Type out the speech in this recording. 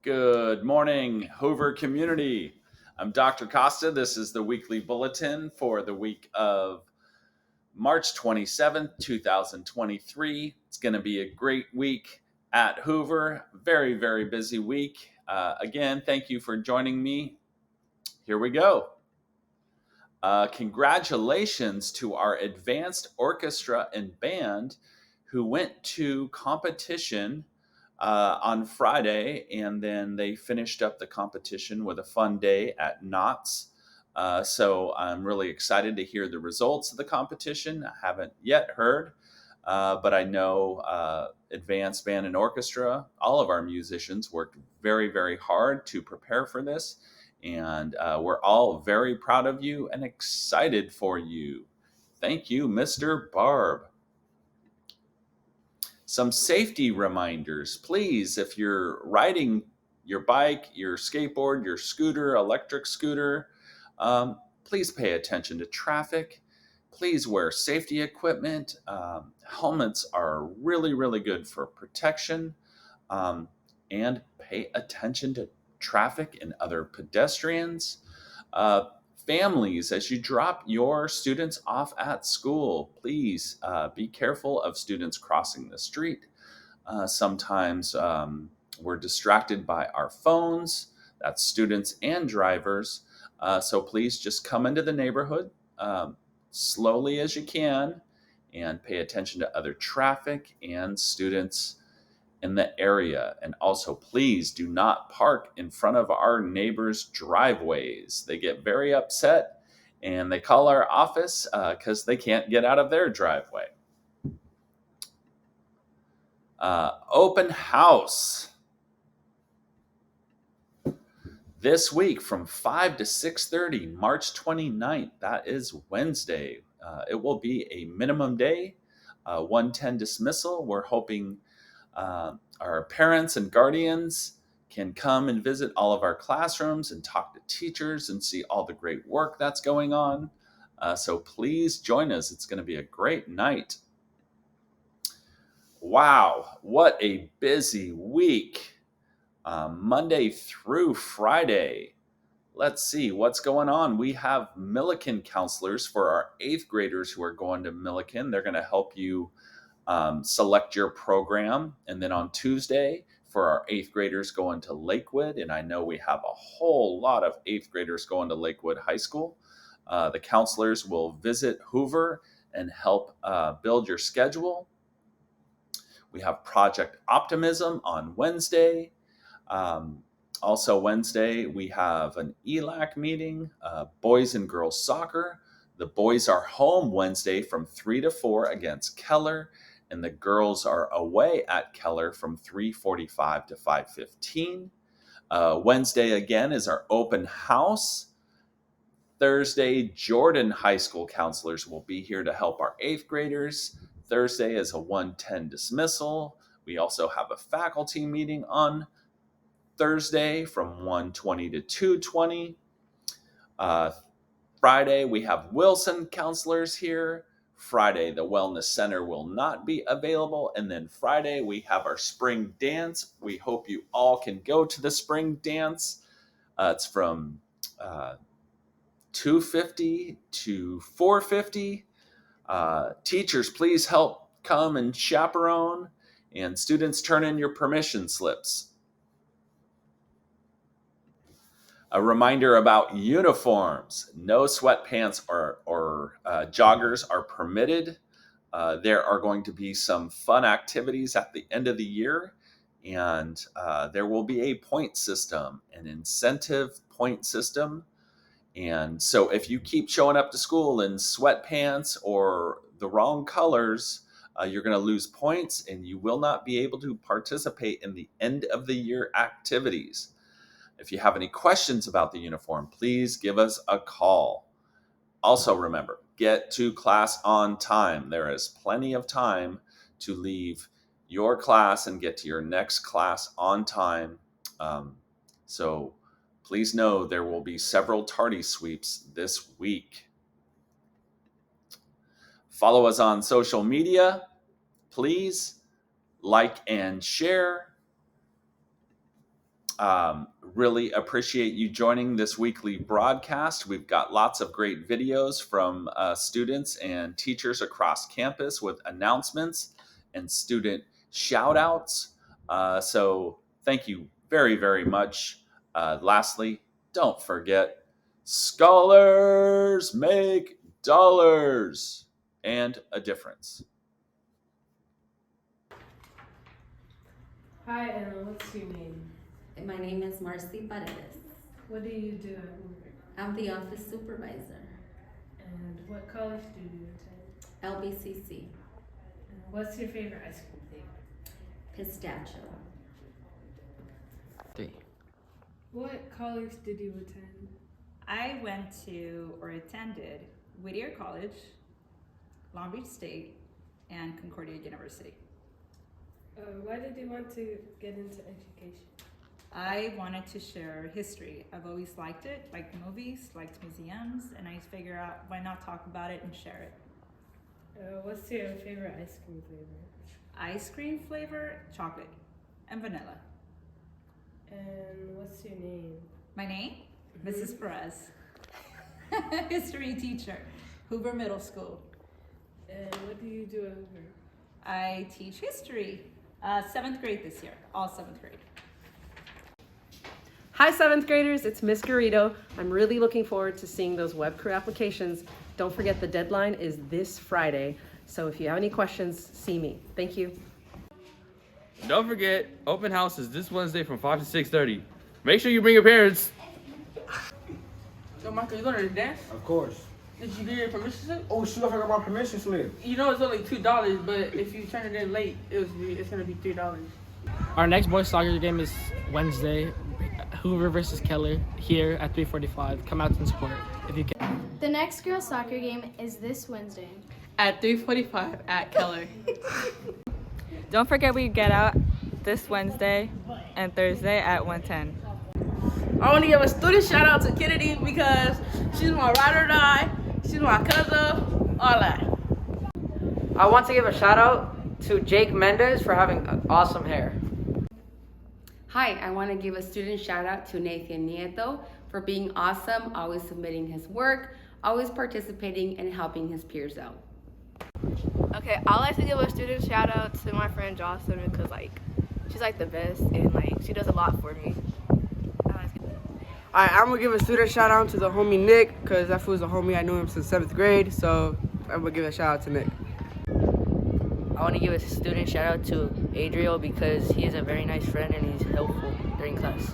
Good morning, Hoover community. I'm Dr. Costa. This is the weekly bulletin for the week of March 27th, 2023. It's going to be a great week at Hoover. Very, very busy week. Again, thank you for joining me. Here we go. Congratulations to our advanced orchestra and band who went to competition on Friday, and then they finished up the competition with a fun day at Knott's. So I'm really excited to hear the results of the competition. I haven't yet heard, but I know advanced band and orchestra, all of our musicians worked very, very hard to prepare for this. And we're all very proud of you and excited for you. Thank you, Mr. Barb. Some safety reminders. Please, if you're riding your bike, your skateboard, your scooter, electric scooter, please pay attention to traffic. Please wear safety equipment. Helmets are really, really good for protection. And pay attention to traffic and other pedestrians. Families, as you drop your students off at school, please be careful of students crossing the street. Sometimes we're distracted by our phones. That's students and drivers. So please just come into the neighborhood slowly as you can and pay attention to other traffic and students in the area. And also, please do not park in front of our neighbors' driveways. They get very upset and they call our office because they can't get out of their driveway. Open house this week from 5 to 6:30, March 29th. That is Wednesday. It will be a minimum day, 110 dismissal. We're hoping our parents and guardians can come and visit all of our classrooms and talk to teachers and see all the great work that's going on. So please join us. It's going to be a great night. Wow, what a busy week. Monday through Friday. Let's see what's going on. We have Millikan counselors for our 8th graders who are going to Millikan. They're going to help you select your program. And then on Tuesday, for our 8th graders going to Lakewood, and I know we have a whole lot of 8th graders going to Lakewood High School. The counselors will visit Hoover and help build your schedule. We have Project Optimism on Wednesday. Also Wednesday, we have an ELAC meeting, boys and girls soccer. The boys are home Wednesday from 3 to 4 against Keller, and the girls are away at Keller from 3:45 to 5:15. Wednesday again is our open house. Thursday, Jordan High School counselors will be here to help our 8th graders. Thursday is a 110 dismissal. We also have a faculty meeting on Thursday from 1:20 to 2:20. Friday, we have Wilson counselors here. Friday, the Wellness Center will not be available. And then Friday, we have our spring dance. We hope you all can go to the spring dance. It's from 2:50 to 4:50. Teachers, please help come and chaperone. And students, turn in your permission slips. A reminder about uniforms. No sweatpants or joggers are permitted. There are going to be some fun activities at the end of the year, and there will be a point system, an incentive point system. And so if you keep showing up to school in sweatpants or the wrong colors, you're going to lose points and you will not be able to participate in the end of the year activities. If you have any questions about the uniform, please give us a call. Also remember, get to class on time. There is plenty of time to leave your class and get to your next class on time. So please know there will be several tardy sweeps this week. Follow us on social media. Please like and share. Really appreciate you joining this weekly broadcast. We've got lots of great videos from students and teachers across campus with announcements and student shout outs. So thank you very, very much. Lastly, don't forget, scholars make dollars and a difference. Hi, Anna. What's your name? My name is Marcy Paredes. What do you do at Hoover? I'm the office supervisor. And what college do you attend? LBCC. And what's your favorite ice cream flavor? Pistachio. 3. What college did you attend? I went to or attended Whittier College, Long Beach State, and Concordia University. Why did you want to get into education? I wanted to share history. I've always liked it, liked movies, liked museums, and I figure out why not talk about it and share it. What's your favorite ice cream flavor? Ice cream flavor, chocolate, and vanilla. And what's your name? My name? Mrs. Perez. History teacher, Hoover Middle School. And what do you do at Hoover? I teach history, 7th grade this year, all 7th grade. Hi 7th graders, it's Miss Garrido. I'm really looking forward to seeing those web career applications. Don't forget the deadline is this Friday, so if you have any questions, see me. Thank you. Don't forget, open house is this Wednesday from 5 to 6:30. Make sure you bring your parents. Yo, Michael, you going to the dance? Of course. Did you get your permission slip? Oh, shoot, I forgot my permission slip. You know it's only $2, but if you turn it in late, it's gonna be $3. Our next boys soccer game is Wednesday, Hoover versus Keller, here at 3:45. Come out and support if you can. The next girls soccer game is this Wednesday at 3:45 at Keller. Don't forget we get out this Wednesday and Thursday at 1:10. I want to give a student shout out to Kennedy because she's my ride or die, she's my cousin, all that. I want to give a shout out to Jake Mendez for having awesome hair. Hi, I want to give a student shout out to Nathan Nieto for being awesome, always submitting his work, always participating and helping his peers out. Okay, I like to give a student shout out to my friend Jocelyn because she's the best and she does a lot for me. Alright, I'm gonna give a student shout out to the homie Nick because that fool's a homie. I knew him since 7th grade, so I'm gonna give a shout out to Nick. I want to give a student shout out to Adriel because he is a very nice friend and he's helpful during class.